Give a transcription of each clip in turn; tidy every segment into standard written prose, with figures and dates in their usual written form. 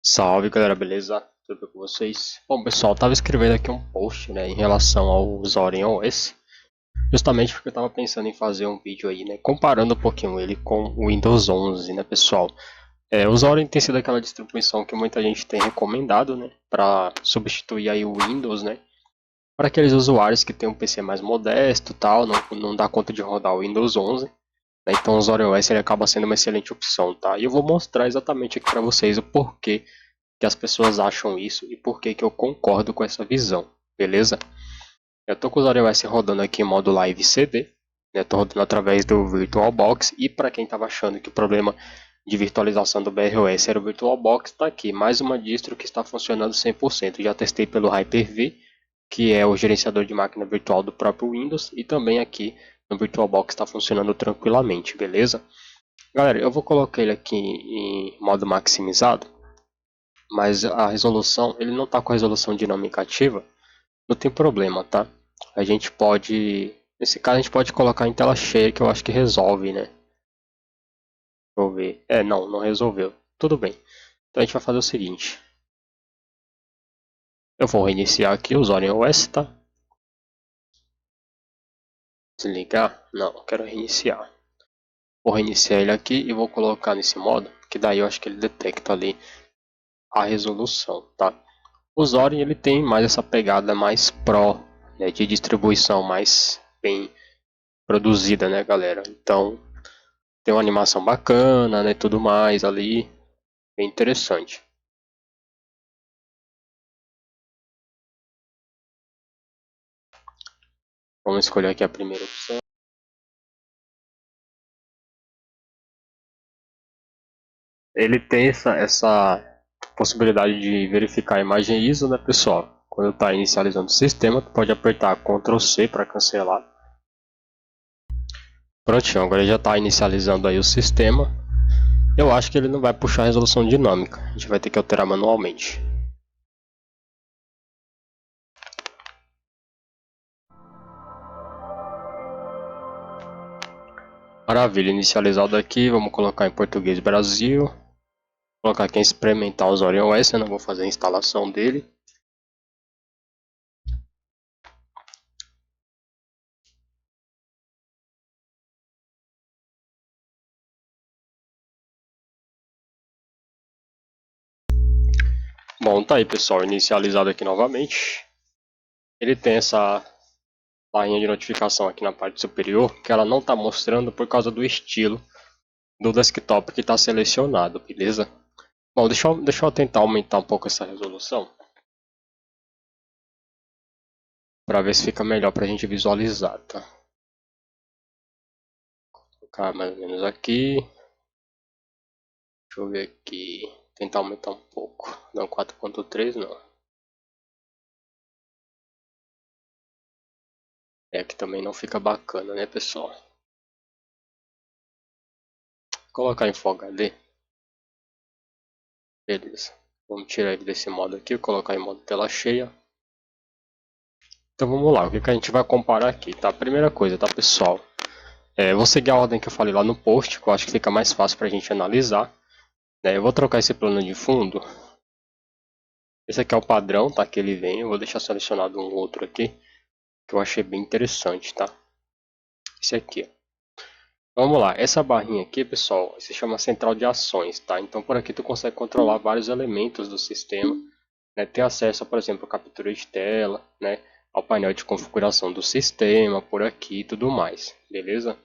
Salve galera, beleza? Tudo bem com vocês? Bom pessoal, tava escrevendo aqui um post, né, em relação ao Zorin OS, justamente porque eu tava pensando em fazer um vídeo aí, né, comparando um pouquinho ele com o Windows 11, né pessoal. O Zorin tem sido aquela distribuição que muita gente tem recomendado, né, para substituir aí o Windows, né, para aqueles usuários que tem um PC mais modesto e tal, não dá conta de rodar o Windows 11. Então o Zorin OS ele acaba sendo uma excelente opção, tá? E eu vou mostrar exatamente aqui para vocês o porquê que as pessoas acham isso e por que eu concordo com essa visão, beleza? Eu tô com o Zorin OS rodando aqui em modo Live CD, né? Tô rodando através do VirtualBox e para quem estava achando que o problema de virtualização do BROS era o VirtualBox, está aqui mais uma distro que está funcionando 100%. Já testei pelo Hyper-V, que é o gerenciador de máquina virtual do próprio Windows, e também aqui no VirtualBox está funcionando tranquilamente, beleza? Galera, eu vou colocar ele aqui em modo maximizado, mas a resolução, ele não está com a resolução dinâmica ativa, não tem problema, tá? A gente pode, nesse caso a gente pode colocar em tela cheia, que eu acho que resolve, né? Deixa eu ver. Não resolveu. Tudo bem. Então a gente vai fazer o seguinte. Eu vou reiniciar aqui o Zorin OS, tá? Desligar? Não, eu quero reiniciar. Vou reiniciar ele aqui e vou colocar nesse modo, que daí eu acho que ele detecta ali a resolução, tá? O Zorin ele tem mais essa pegada mais pro, né, de distribuição mais bem produzida, né, galera? Então tem uma animação bacana, né, tudo mais ali, bem interessante. Vamos escolher aqui a primeira opção. Ele tem essa possibilidade de verificar a imagem ISO, né, pessoal? Quando está inicializando o sistema, tu pode apertar Ctrl C para cancelar. Prontinho, agora ele já está inicializando aí o sistema. Eu acho que ele não vai puxar a resolução dinâmica, a gente vai ter que alterar manualmente. Maravilha, inicializado aqui, vamos colocar em português Brasil. Vou colocar aqui em experimentar o Zorin OS, eu não vou fazer a instalação dele. Bom, tá aí pessoal, inicializado aqui novamente. Ele tem essa barrinha de notificação aqui na parte superior, que ela não está mostrando por causa do estilo do desktop que está selecionado, beleza? Bom, deixa eu tentar aumentar um pouco essa resolução, para ver se fica melhor para a gente visualizar, tá? Vou colocar mais ou menos aqui. Deixa eu ver aqui, tentar aumentar um pouco, não 4.3 não. Que também não fica bacana, né pessoal? Vou colocar em Full HD. Beleza. Vamos tirar ele desse modo aqui, colocar em modo tela cheia. Então vamos lá, o que a gente vai comparar aqui, tá? Primeira coisa, tá pessoal? Vou seguir a ordem que eu falei lá no post, que eu acho que fica mais fácil pra gente analisar. Eu vou trocar esse plano de fundo. Esse aqui é o padrão, tá? Que ele vem. Eu vou deixar selecionado um outro aqui, que eu achei bem interessante, tá? Esse aqui, ó. Vamos lá, essa barrinha aqui, pessoal, se chama central de ações, tá? Então por aqui tu consegue controlar vários elementos do sistema, né? Ter acesso, por exemplo, à captura de tela, né? Ao painel de configuração do sistema, por aqui e tudo mais, beleza?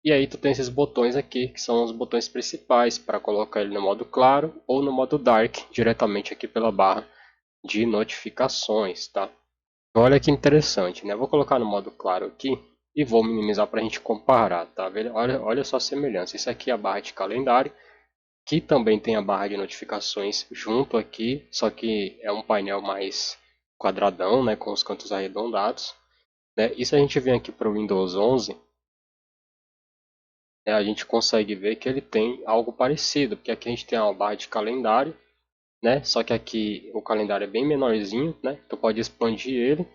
E aí tu tem esses botões aqui, que são os botões principais para colocar ele no modo claro ou no modo dark, diretamente aqui pela barra de notificações, tá? Olha que interessante, né? Vou colocar no modo claro aqui e vou minimizar para a gente comparar, tá? Olha só a semelhança. Isso aqui é a barra de calendário, que também tem a barra de notificações junto aqui, só que é um painel mais quadradão, né? Com os cantos arredondados, né? E se a gente vem aqui para o Windows 11, a gente consegue ver que ele tem algo parecido, porque aqui a gente tem uma barra de calendário, né? Só que aqui o calendário é bem menorzinho, né? Tu pode expandir ele.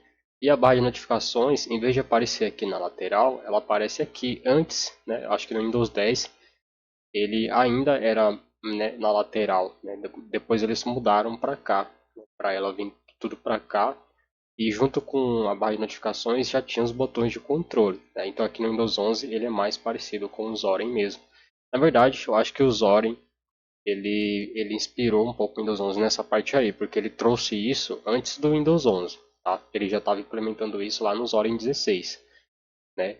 E a barra de notificações, em vez de aparecer aqui na lateral, ela aparece aqui. Antes, né? Acho que no Windows 10 ele ainda era né, na lateral, né? Depois eles mudaram para cá, para ela vir tudo para cá. E junto com a barra de notificações já tinha os botões de controle, né? Então aqui no Windows 11 ele é mais parecido com o Zorin mesmo. Na verdade, eu acho que o Zorin ele inspirou um pouco o Windows 11 nessa parte aí, porque ele trouxe isso antes do Windows 11, tá? Ele já estava implementando isso lá no Zorin 16, né?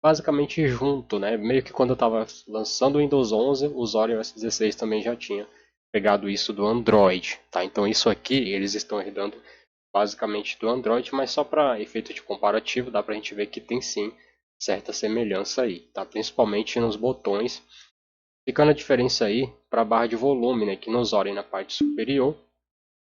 Basicamente junto, né? Meio que quando eu estava lançando o Windows 11, o Zorin OS 16 também já tinha pegado isso do Android, tá? Então isso aqui eles estão herdando basicamente do Android, mas só para efeito de comparativo dá para a gente ver que tem sim certa semelhança aí, tá? Principalmente nos botões, ficando a diferença aí para a barra de volume, né? Que nos olhem na parte superior,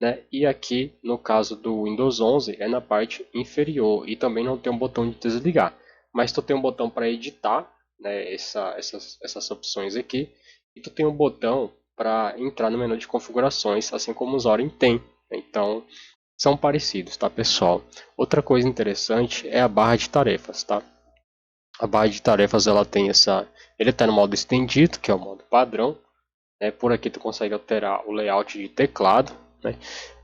né? E aqui no caso do Windows 11 é na parte inferior e também não tem um botão de desligar, mas tu tem um botão para editar, né? Essas opções aqui e tu tem um botão para entrar no menu de configurações, assim como o Zorin tem, né? Então são parecidos, tá, pessoal? Outra coisa interessante é a barra de tarefas, tá? A barra de tarefas ela tem ele está no modo estendido, que é o modo padrão, né? Por aqui tu consegue alterar o layout de teclado, né?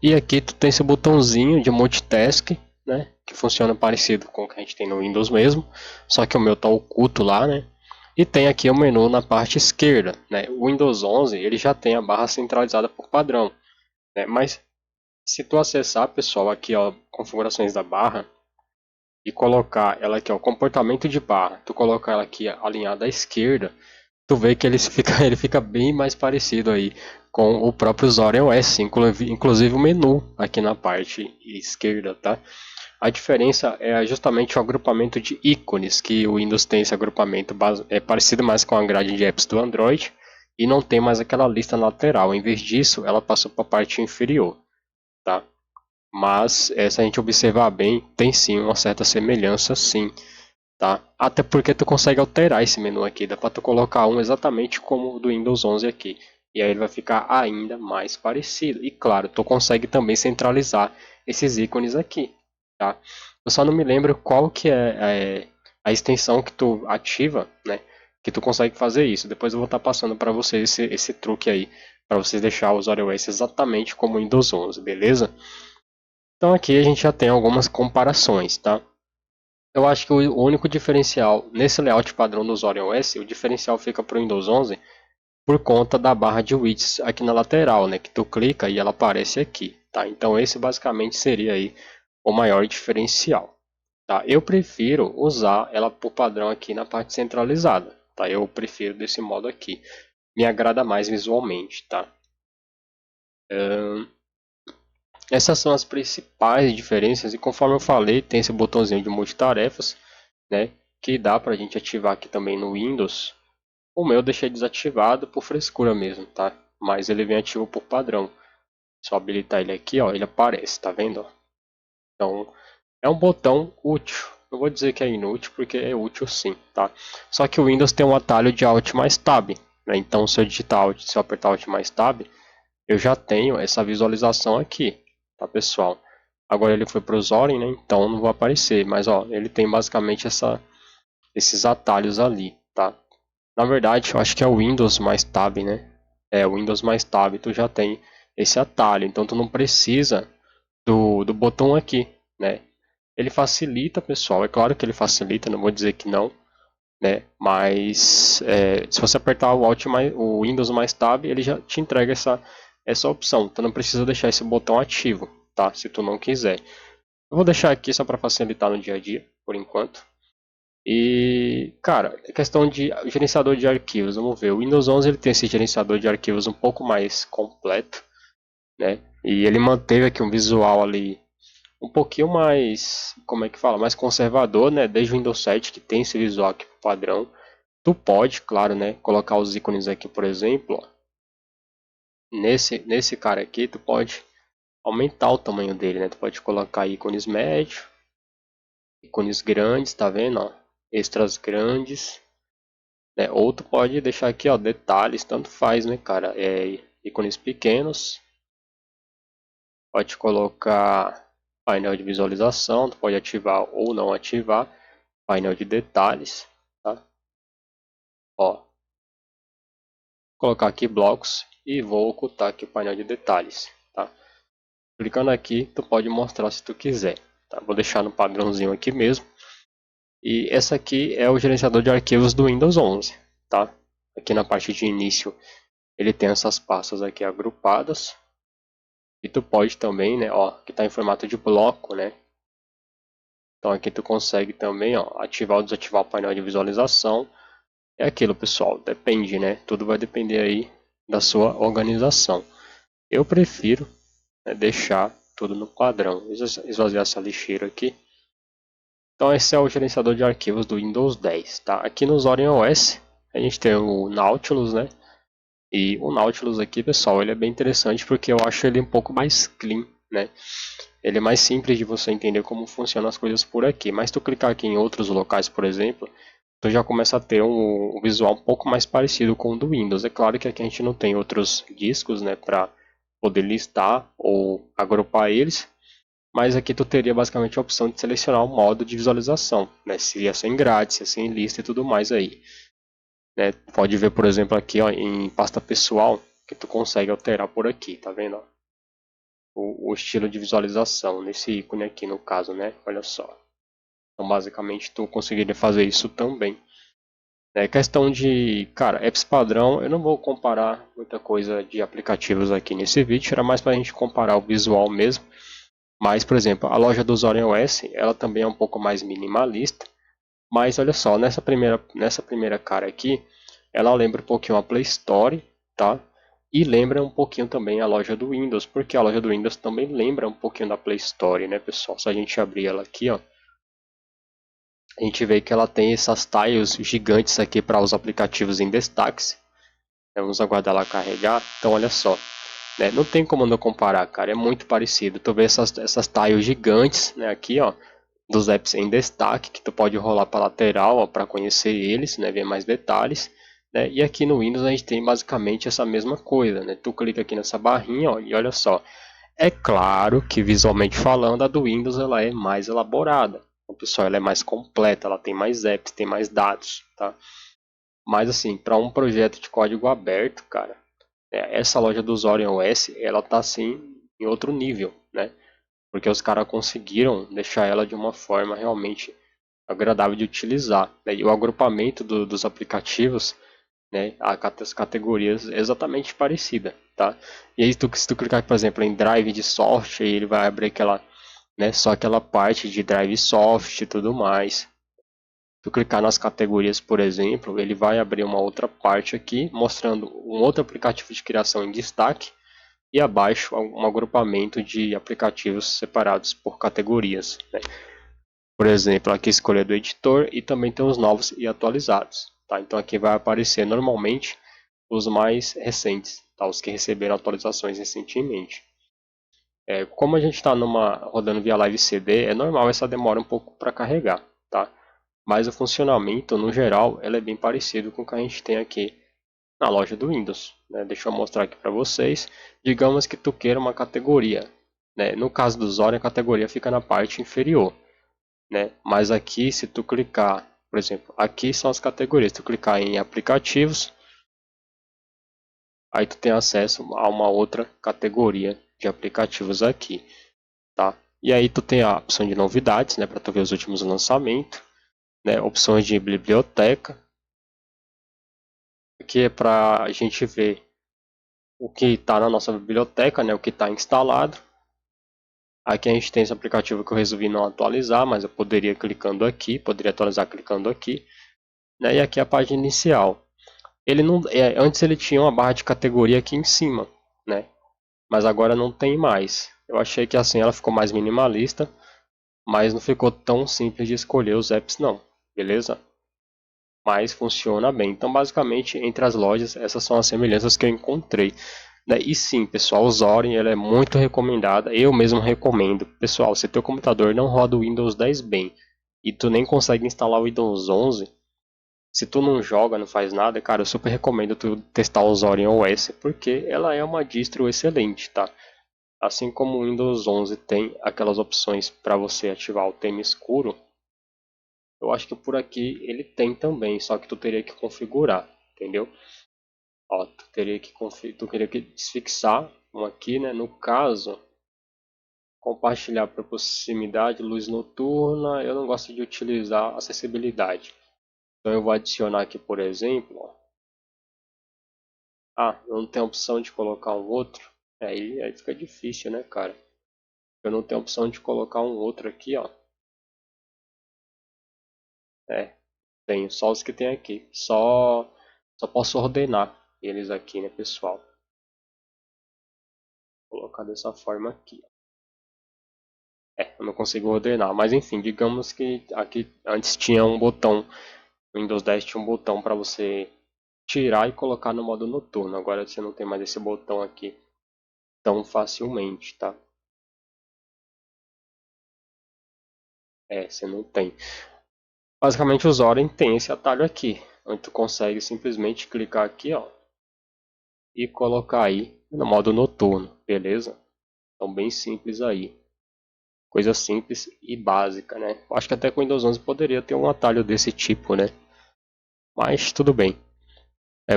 E aqui tu tem esse botãozinho de multitask, né? Que funciona parecido com o que a gente tem no Windows mesmo, só que o meu tá oculto lá, né? E tem aqui o menu na parte esquerda, né? O Windows 11 ele já tem a barra centralizada por padrão, né? Mas se tu acessar, pessoal, aqui ó, configurações da barra e colocar ela aqui ó, comportamento de barra, tu colocar ela aqui alinhada à esquerda, tu vê que ele fica, ele fica bem mais parecido aí com o próprio Zorin OS, inclusive o menu aqui na parte esquerda, tá? A diferença é justamente o agrupamento de ícones, que o Windows tem esse agrupamento é parecido mais com a grade de apps do Android e não tem mais aquela lista lateral. Em vez disso, ela passou para a parte inferior, tá? Mas se a gente observar bem, tem sim uma certa semelhança, sim, tá? Até porque tu consegue alterar esse menu aqui, dá para tu colocar um exatamente como o do Windows 11 aqui, e aí ele vai ficar ainda mais parecido. E claro, tu consegue também centralizar esses ícones aqui, tá? Eu só não me lembro qual que é a extensão que tu ativa, né? Que tu consegue fazer isso. Depois eu vou estar passando para vocês esse truque aí, para vocês deixar o usuário OS exatamente como o Windows 11, beleza? Então aqui a gente já tem algumas comparações, tá? Eu acho que o único diferencial nesse layout padrão do Zorin OS, o diferencial fica para o Windows 11 por conta da barra de widgets aqui na lateral, né? Que tu clica e ela aparece aqui, tá? Então esse basicamente seria aí o maior diferencial, tá? Eu prefiro usar ela por padrão aqui na parte centralizada, tá? Eu prefiro desse modo aqui, me agrada mais visualmente, tá? Essas são as principais diferenças e conforme eu falei, tem esse botãozinho de multitarefas, né, que dá para a gente ativar aqui também no Windows. O meu eu deixei desativado por frescura mesmo, tá? Mas ele vem ativo por padrão. Se eu habilitar ele aqui, ó, ele aparece, tá vendo? Então, é um botão útil. Eu vou dizer que é inútil porque é útil sim, tá? Só que o Windows tem um atalho de Alt mais Tab, né? Então, se eu digitar Alt, se eu apertar Alt mais Tab, eu já tenho essa visualização aqui, tá, pessoal? Agora ele foi para o Zorin, né? Então não vai aparecer, mas ó, ele tem basicamente esses atalhos ali, tá? Na verdade, eu acho que é o Windows mais Tab, né? É, o Windows mais Tab, tu já tem esse atalho, então tu não precisa do botão aqui, né? Ele facilita, pessoal, é claro que ele facilita, não vou dizer que não, né? Mas se você apertar o Alt mais, o Windows mais Tab, ele já te entrega essa opção. Tu não precisa deixar esse botão ativo, tá? Se tu não quiser. Eu vou deixar aqui só para facilitar no dia a dia, por enquanto. E, cara, a questão de gerenciador de arquivos, vamos ver. O Windows 11 ele tem esse gerenciador de arquivos um pouco mais completo, né? E ele manteve aqui um visual ali um pouquinho mais, como é que fala, mais conservador, né? Desde o Windows 7 que tem esse visual aqui padrão. Tu pode, claro, né, colocar os ícones aqui, por exemplo, ó. Nesse cara aqui, tu pode aumentar o tamanho dele, né? Tu pode colocar ícones médios, ícones grandes, tá vendo, ó? Extras grandes, né? Ou tu pode deixar aqui, ó, detalhes, tanto faz, né, cara? Ícones pequenos, pode colocar painel de visualização, tu pode ativar ou não ativar painel de detalhes, tá? Ó, colocar aqui blocos e vou ocultar aqui o painel de detalhes, tá? Clicando aqui, tu pode mostrar se tu quiser, tá? Vou deixar no padrãozinho aqui mesmo. E essa aqui é o gerenciador de arquivos do Windows 11, tá? Aqui na parte de início ele tem essas pastas aqui agrupadas. E tu pode também, né, ó, que está em formato de bloco, né? Então aqui tu consegue também, ó, ativar ou desativar o painel de visualização. É aquilo, pessoal, depende, né? Tudo vai depender aí da sua organização. Eu prefiro, né, deixar tudo no padrão. Esvaziar essa lixeira aqui. Então esse é o gerenciador de arquivos do Windows 10, tá? Aqui no Zorin OS a gente tem o Nautilus, né? E o Nautilus aqui, pessoal, ele é bem interessante porque eu acho ele um pouco mais clean, né? Ele é mais simples de você entender como funcionam as coisas por aqui. Mas se tu clicar aqui em outros locais, por exemplo, tu já começa a ter um visual um pouco mais parecido com o do Windows. É claro que aqui a gente não tem outros discos, né, para poder listar ou agrupar eles. Mas aqui tu teria basicamente a opção de selecionar o modo de visualização, né? Se é sem grátis, se é sem lista e tudo mais aí. Né? Pode ver, por exemplo, aqui ó, em pasta pessoal, que tu consegue alterar por aqui, tá vendo? Ó? O estilo de visualização, nesse ícone aqui no caso, né? Olha só. Então, basicamente, tu conseguiria fazer isso também. É questão de, cara, apps padrão, eu não vou comparar muita coisa de aplicativos aqui nesse vídeo, era mais para a gente comparar o visual mesmo. Mas, por exemplo, a loja do Zorin OS, ela também é um pouco mais minimalista. Mas olha só, nessa primeira cara aqui, ela lembra um pouquinho a Play Store, tá? E lembra um pouquinho também a loja do Windows, porque a loja do Windows também lembra um pouquinho da Play Store, né, pessoal? Se a gente abrir ela aqui, ó, a gente vê que ela tem essas tiles gigantes aqui para os aplicativos em destaques. Vamos aguardar ela carregar. Então, olha só, né? Não tem como não comparar, cara, é muito parecido. Tu vê essas tiles gigantes, né, aqui, ó, dos apps em destaque, que tu pode rolar para lateral para conhecer eles, né, ver mais detalhes. Né? E aqui no Windows a gente tem basicamente essa mesma coisa. Né? Tu clica aqui nessa barrinha ó, e olha só. É claro que visualmente falando a do Windows ela é mais elaborada. Então, pessoal, ela é mais completa, ela tem mais apps, tem mais dados. Tá? Mas assim, para um projeto de código aberto, cara, essa loja do Zorin OS, ela tá assim em outro nível, né? Porque os caras conseguiram deixar ela de uma forma realmente agradável de utilizar. Né? E o agrupamento dos aplicativos, né, as categorias é exatamente parecida, tá? E aí se tu clicar, por exemplo, em Drive de Software, ele vai abrir aquela, né, só aquela parte de Drive Soft e tudo mais. Se tu clicar nas categorias, por exemplo, ele vai abrir uma outra parte aqui, mostrando um outro aplicativo de criação em destaque, e abaixo um agrupamento de aplicativos separados por categorias. Né? Por exemplo, aqui escolher do editor e também tem os novos e atualizados. Tá? Então aqui vai aparecer normalmente os mais recentes, tá? Os que receberam atualizações recentemente. Como a gente está rodando via Live CD, é normal essa demora um pouco para carregar. Tá? Mas o funcionamento, no geral, ela é bem parecido com o que a gente tem aqui na loja do Windows. Né? Deixa eu mostrar aqui para vocês. Digamos que tu queira uma categoria. Né? No caso do Zorin, a categoria fica na parte inferior. Né? Mas aqui, se tu clicar, por exemplo, aqui são as categorias. Se tu clicar em aplicativos, aí tu tem acesso a uma outra categoria de aplicativos aqui. Tá? E aí tu tem a opção de novidades, né? Para tu ver os últimos lançamentos. Né? Opções de biblioteca. Aqui é para a gente ver o que está na nossa biblioteca, né, o que está instalado. Aqui a gente tem esse aplicativo que eu resolvi não atualizar, mas eu poderia clicando aqui, poderia atualizar clicando aqui. Né, e aqui a página inicial. Ele não, antes ele tinha uma barra de categoria aqui em cima, né, mas agora não tem mais. Eu achei que assim ela ficou mais minimalista, mas não ficou tão simples de escolher os apps não, beleza? Mas funciona bem. Então basicamente entre as lojas essas são as semelhanças que eu encontrei. Né? E sim, pessoal, o Zorin ela é muito recomendada, eu mesmo recomendo. Pessoal, se teu computador não roda o Windows 10 bem e tu nem consegue instalar o Windows 11, se tu não joga, não faz nada, cara, eu super recomendo tu testar o Zorin OS, porque ela é uma distro excelente, tá? Assim como o Windows 11 tem aquelas opções para você ativar o tema escuro, eu acho que por aqui ele tem também, só que tu teria que configurar, entendeu? Ó, tu teria que desfixar um aqui, né? No caso, compartilhar para proximidade, luz noturna. Eu não gosto de utilizar acessibilidade. Então eu vou adicionar aqui, por exemplo, ó. Ah, eu não tenho opção de colocar um outro. Aí fica difícil, né, cara? Eu não tenho opção de colocar um outro aqui, ó. É, tenho só os que tem aqui. Só posso ordenar eles aqui, né, pessoal? Vou colocar dessa forma aqui. Eu não consigo ordenar, mas enfim, digamos que aqui antes tinha um botão, no Windows 10 tinha um botão para você tirar e colocar no modo noturno. Agora você não tem mais esse botão aqui tão facilmente, tá? Você não tem. Basicamente o Zorin tem esse atalho aqui, onde tu consegue simplesmente clicar aqui, ó, e colocar aí no modo noturno, beleza? Então bem simples aí. Coisa simples e básica, né? Eu acho que até com o Windows 11 poderia ter um atalho desse tipo, né? Mas tudo bem.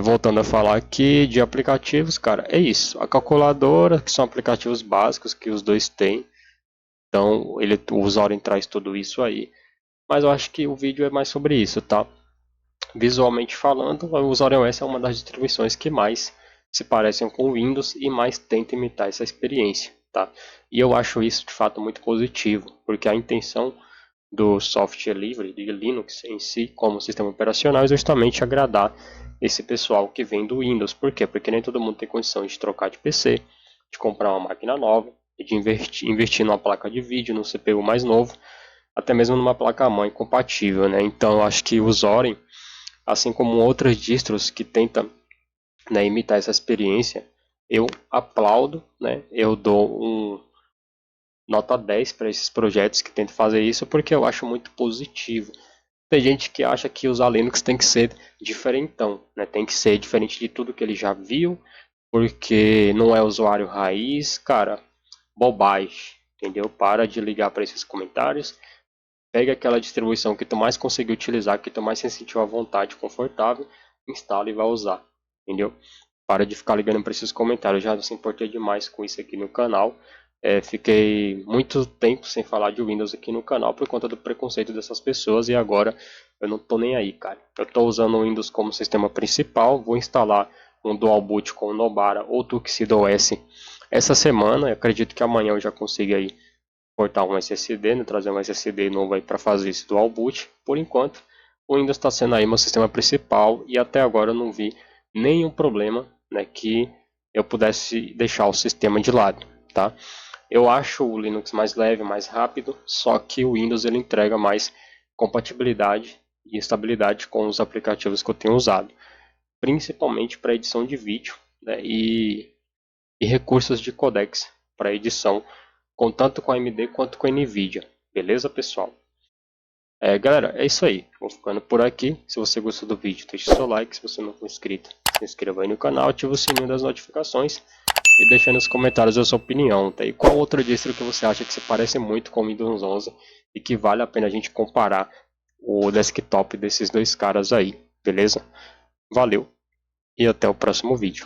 Voltando a falar aqui de aplicativos, cara, é isso. A calculadora, que são aplicativos básicos que os dois têm. Então, o usuário traz tudo isso aí. Mas eu acho que o vídeo é mais sobre isso, tá? Visualmente falando, o Zorin OS é uma das distribuições que mais se parecem com o Windows e mais tenta imitar essa experiência, tá? E eu acho isso de fato muito positivo, porque a intenção do software livre de Linux em si, como sistema operacional, é justamente agradar esse pessoal que vem do Windows. Por quê? Porque nem todo mundo tem condição de trocar de PC, de comprar uma máquina nova, de investir numa placa de vídeo, num CPU mais novo, até mesmo numa placa-mãe compatível, né? Então eu acho que o Zorin, assim como outras distros que tentam, né, imitar essa experiência, eu aplaudo, né? Eu dou nota 10 para esses projetos que tentam fazer isso, porque eu acho muito positivo. Tem gente que acha que usar Linux tem que ser diferentão, né? Tem que ser diferente de tudo que ele já viu, porque não é usuário raiz, cara, bobagem, entendeu? Para de ligar para esses comentários, pega aquela distribuição que tu mais conseguiu utilizar, que tu mais se sentiu à vontade, confortável, instala e vai usar, entendeu? Para de ficar ligando para esses comentários. Eu já se importei demais com isso aqui no canal. Fiquei muito tempo sem falar de Windows aqui no canal por conta do preconceito dessas pessoas e agora eu não tô nem aí, cara. Eu tô usando o Windows como sistema principal, vou instalar um Dual Boot com o Nobara ou Tuxedo OS essa semana. Eu acredito que amanhã eu já consiga aí portar um SSD, né, trazer um SSD novo aí para fazer esse Dual Boot. Por enquanto, o Windows está sendo aí meu sistema principal e até agora eu não vi nenhum problema, né, que eu pudesse deixar o sistema de lado, tá? Eu acho o Linux mais leve, mais rápido, só que o Windows ele entrega mais compatibilidade e estabilidade com os aplicativos que eu tenho usado, principalmente para edição de vídeo, né, e recursos de codecs para edição, tanto com a AMD quanto com a NVIDIA. Beleza, pessoal? Galera, é isso aí. Vou ficando por aqui. Se você gostou do vídeo, deixe seu like. Se você não for inscrito, se inscreva aí no canal, ative o sininho das notificações e deixe aí nos comentários a sua opinião. Tá? E qual outro distro que você acha que se parece muito com o Windows 11 e que vale a pena a gente comparar o desktop desses dois caras aí, beleza? Valeu e até o próximo vídeo.